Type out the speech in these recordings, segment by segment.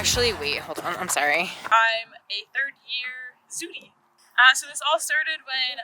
actually, wait, hold on, I'm sorry. I'm a third-year Zootie. So this all started when,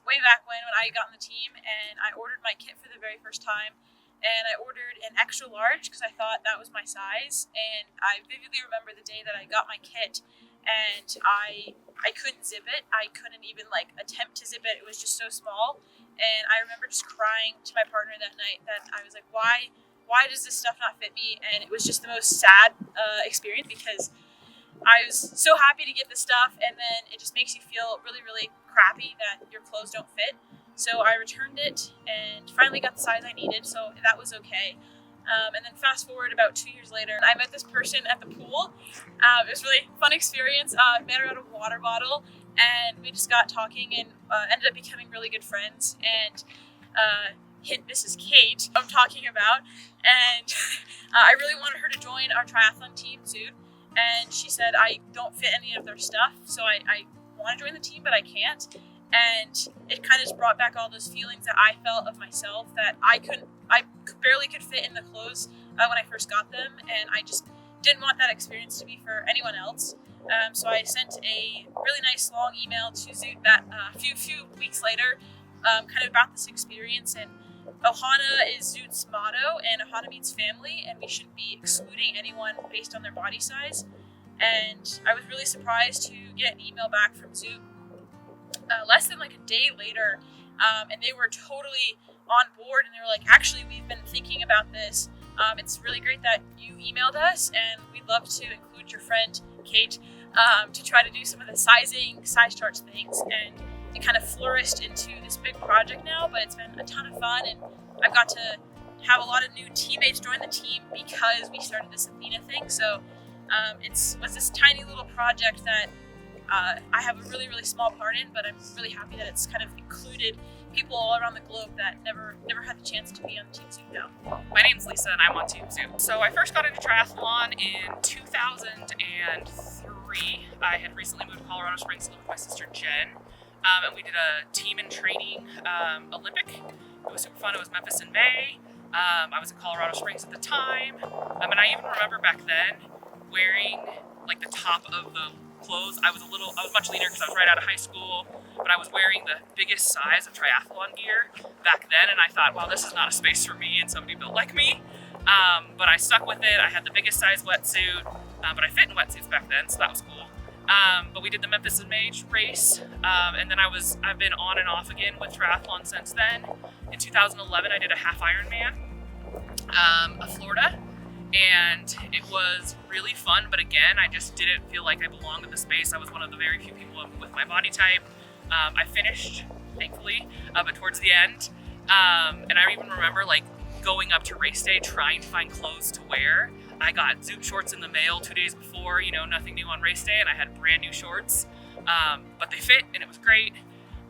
way back when I got on the team and I ordered my kit for the very first time. And I ordered an extra large because I thought that was my size. And I vividly remember the day that I got my kit and I couldn't zip it. I couldn't even attempt to zip it. It was just so small. And I remember just crying to my partner that night that I was like, why does this stuff not fit me? And it was just the most sad experience because I was so happy to get this stuff, and then it just makes you feel really, really crappy that your clothes don't fit. So I returned it and finally got the size I needed, so that was okay. And then fast forward about 2 years later, I met this person at the pool. It was a really fun experience. I met her at a water bottle, and we just got talking and ended up becoming really good friends. And hint Mrs. Kate I'm talking about. And I really wanted her to join our triathlon team, Zoot. And she said, I don't fit any of their stuff, so I want to join the team, but I can't. And it kind of just brought back all those feelings that I felt of myself, that I barely could fit in the clothes when I first got them, and I just didn't want that experience to be for anyone else. So I sent a really nice long email to Zoot that a few weeks later, kind of about this experience. And Ohana is Zoot's motto, and Ohana means family, and we shouldn't be excluding anyone based on their body size. And I was really surprised to get an email back from Zoot less than a day later, and they were totally on board, and they were like, actually, we've been thinking about this. It's really great that you emailed us, and we'd love to include your friend Kate to try to do some of the size charts things. And it kind of flourished into this big project now, but it's been a ton of fun, and I've got to have a lot of new teammates join the team because we started this Athena thing. So it was this tiny little project that I have a really, really small part in, but I'm really happy that it's kind of included people all around the globe that never had the chance to be on Team Zoot now. My name's Lisa and I'm on Team Zoot. So I first got into triathlon in 2003. I had recently moved to Colorado Springs to live with my sister Jen. And we did a team and training Olympic. It was super fun. It was Memphis in May. I was in Colorado Springs at the time. And I even remember back then wearing the top of the clothes. I was much leaner because I was right out of high school, but I was wearing the biggest size of triathlon gear back then, and I thought, wow, this is not a space for me and somebody built like me. But I stuck with it. I had the biggest size wetsuit, but I fit in wetsuits back then, so that was cool. But we did the Memphis in May race, and then I've been on and off again with triathlon since then. In 2011, I did a half Ironman of Florida, and it was really fun, but again, I just didn't feel like I belonged in the space. I was one of the very few people with my body type. I finished, thankfully, but towards the end, and I even remember going up to race day trying to find clothes to wear. I got Zoot shorts in the mail 2 days before, nothing new on race day, and I had brand new shorts, but they fit and it was great.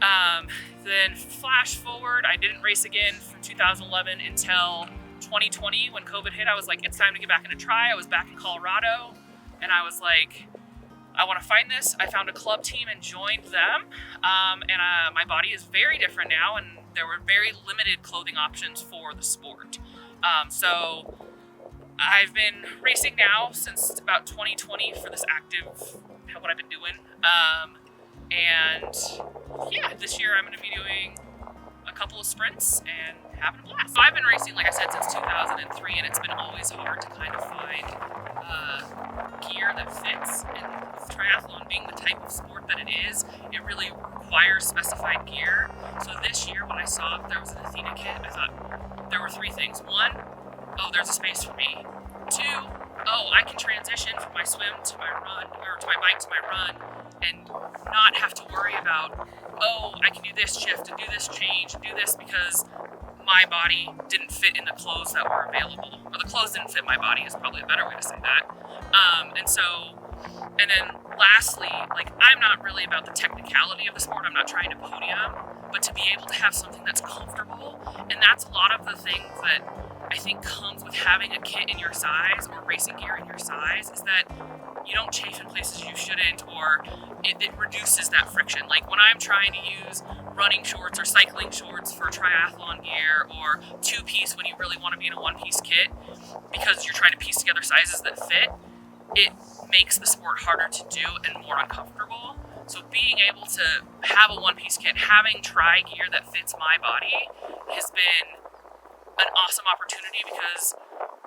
Then flash forward, I didn't race again from 2011 until 2020 when COVID hit. I was like, it's time to get back into tri. I was back in Colorado and I was like, I want to find this. I found a club team and joined them. And my body is very different now, and there were very limited clothing options for the sport. So I've been racing now since about 2020 for this active, what I've been doing. And yeah, this year I'm going to be doing a couple of sprints and having a blast. So I've been racing, like I said, since 2003, and it's been always hard to kind of find gear that fits. And with triathlon being the type of sport that it is, it really requires specified gear. So this year when I saw there was an Athena kit, I thought there were three things. One, oh, there's a space for me. Two, oh, I can transition from my swim to my run, or to my bike to my run, and not have to worry about, oh, I can do this shift and do this change and do this because my body didn't fit in the clothes that were available, or the clothes didn't fit my body is probably a better way to say that. And then lastly, I'm not really about the technicality of the sport. I'm not trying to podium, but to be able to have something that's comfortable, and that's a lot of the things that I think comes with having a kit in your size or racing gear in your size, is that you don't chafe in places you shouldn't, or it reduces that friction. Like when I'm trying to use running shorts or cycling shorts for triathlon gear, or two-piece when you really want to be in a one-piece kit because you're trying to piece together sizes that fit, it makes the sport harder to do and more uncomfortable. So being able to have a one-piece kit, having tri gear that fits my body has been an awesome opportunity because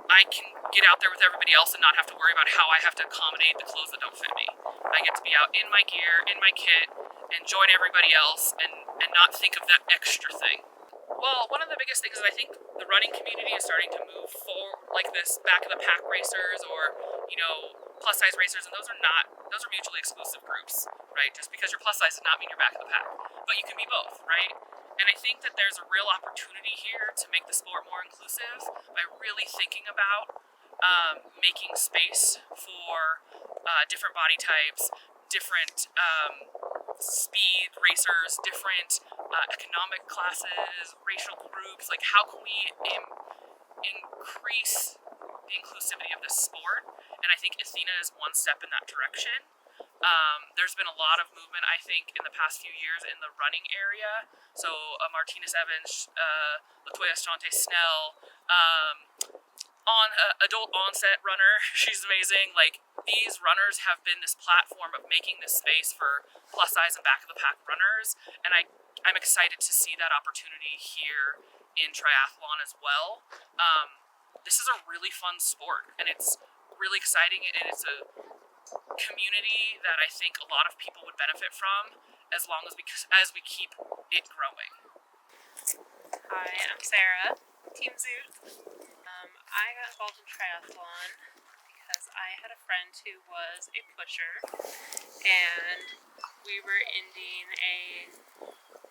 I can get out there with everybody else and not have to worry about how I have to accommodate the clothes that don't fit me. I get to be out in my gear, in my kit, and join everybody else and not think of that extra thing. Well, one of the biggest things is I think the running community is starting to move forward, like this back of the pack racers or, plus size racers, and those are mutually exclusive groups, right? Just because you're plus size does not mean you're back of the pack. But you can be both, right? And I think that there's a real opportunity here to make the sport more inclusive by really thinking about making space for different body types, different speed racers, different economic classes, racial groups. Like, how can we increase the inclusivity of this sport? And I think Athena is one step in that direction. There's been a lot of movement, I think, in the past few years in the running area. So Martinez Evans, Latoya Stante Snell, adult onset runner, she's amazing. Like, these runners have been this platform of making this space for plus size and back of the pack runners, and I'm excited to see that opportunity here in triathlon as well. This is a really fun sport, and it's really exciting, and it's a community that I think a lot of people would benefit from as long as we keep it growing. Hi, I'm Sarah, Team Zoot. I got involved in triathlon because I had a friend who was a pusher, and we were ending a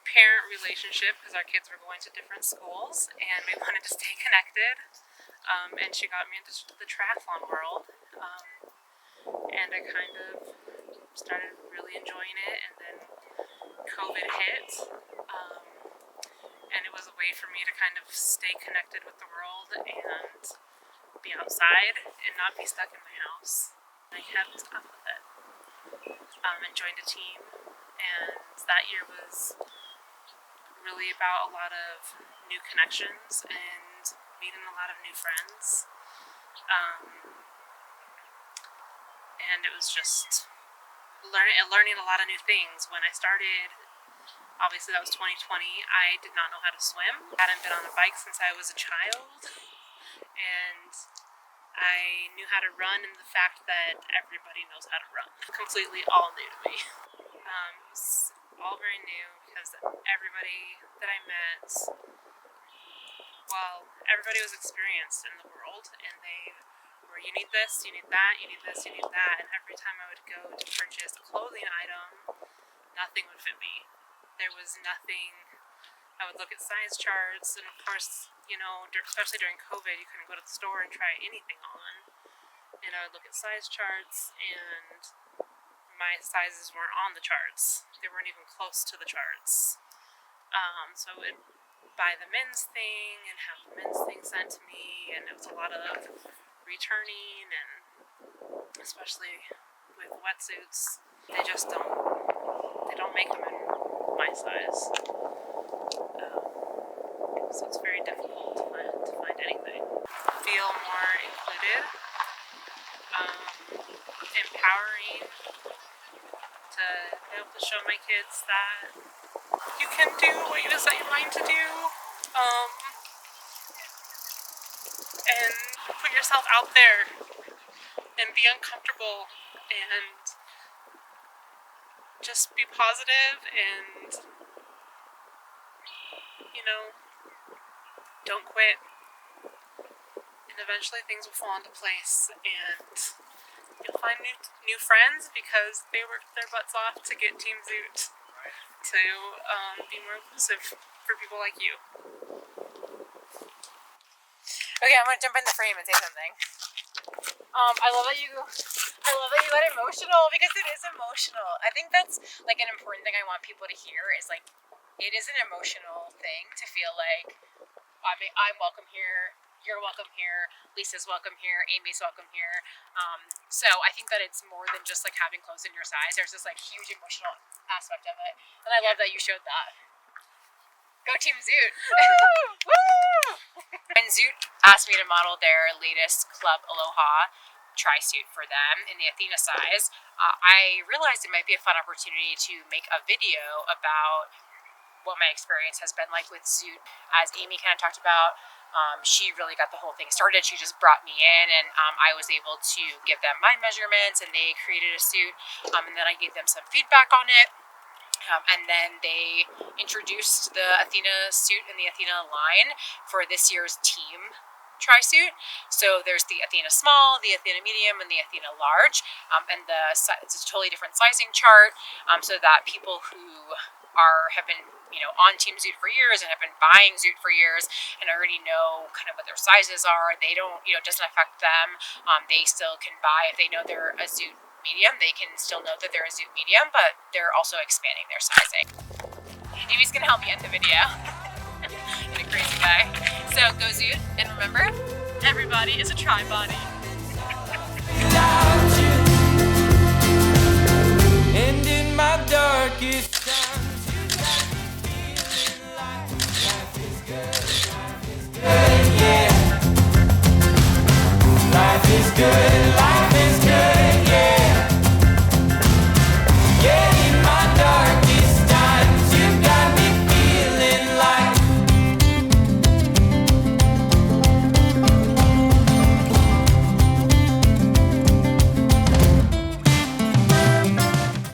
parent relationship because our kids were going to different schools, and we wanted to stay connected. And she got me into the triathlon world, and I kind of started really enjoying it, and then COVID hit, and it was a way for me to kind of stay connected with the world and be outside and not be stuck in my house. I kept up with it, and joined a team, and that year was really about a lot of new connections and meeting a lot of new friends. And it was just learning a lot of new things. When I started, obviously that was 2020, I did not know how to swim. I hadn't been on a bike since I was a child, and I knew how to run, and the fact that everybody knows how to run. Completely all new to me. It was all very new because everybody that I met, everybody was experienced in the world, and they were, you need this, you need that, you need this, you need that, and every time I would go to purchase a clothing item, nothing would fit me. There was nothing. I would look at size charts, and of course, especially during COVID, you couldn't go to the store and try anything on. And I would look at size charts, and my sizes weren't on the charts. They weren't even close to the charts. So I would buy the men's thing and have the men's thing sent to me, and it was a lot of returning, and especially with wetsuits, they don't make them in my size. So it's very difficult to find anything. Feel more included, empowering, to be able to show my kids that you can do what you set your mind to do, and put yourself out there and be uncomfortable and just be positive and, don't quit. And eventually things will fall into place, and you'll find new friends because they worked their butts off to get Team Zoot to be more inclusive for people like you. Okay, I'm gonna jump in the frame and say something. I love that you got emotional, because it is emotional. I think that's like an important thing I want people to hear is like, it is an emotional thing to feel like I'm welcome here, you're welcome here, Lisa's welcome here, Aimee's welcome here. So I think that it's more than just like having clothes in your size. There's this like huge emotional aspect of it, and I love that you showed that. Go Team Zoot! Woo! When Zoot asked me to model their latest Club Aloha, tri-suit for them in the Athena size, I realized it might be a fun opportunity to make a video about what my experience has been like with Zoot. As Aimee kind of talked about, she really got the whole thing started. She just brought me in, and I was able to give them my measurements, and they created a suit, and then I gave them some feedback on it. And then they introduced the Athena suit and the Athena line for this year's team tri-suit. So there's the Athena small, the Athena medium, and the Athena large. And it's a totally different sizing chart, so that people who have been on Team Zoot for years and have been buying Zoot for years and already know kind of what their sizes are, they don't, it doesn't affect them. They still can buy if they know they're a Zoot medium, they can still know that they're a Zoot medium, but they're also expanding their sizing. Amy's gonna help me end the video. What a crazy guy. So go Zoot, and remember, Everybody is a tri-body. And in my darkest times, you got me feeling like life is good, yeah. Life is good, life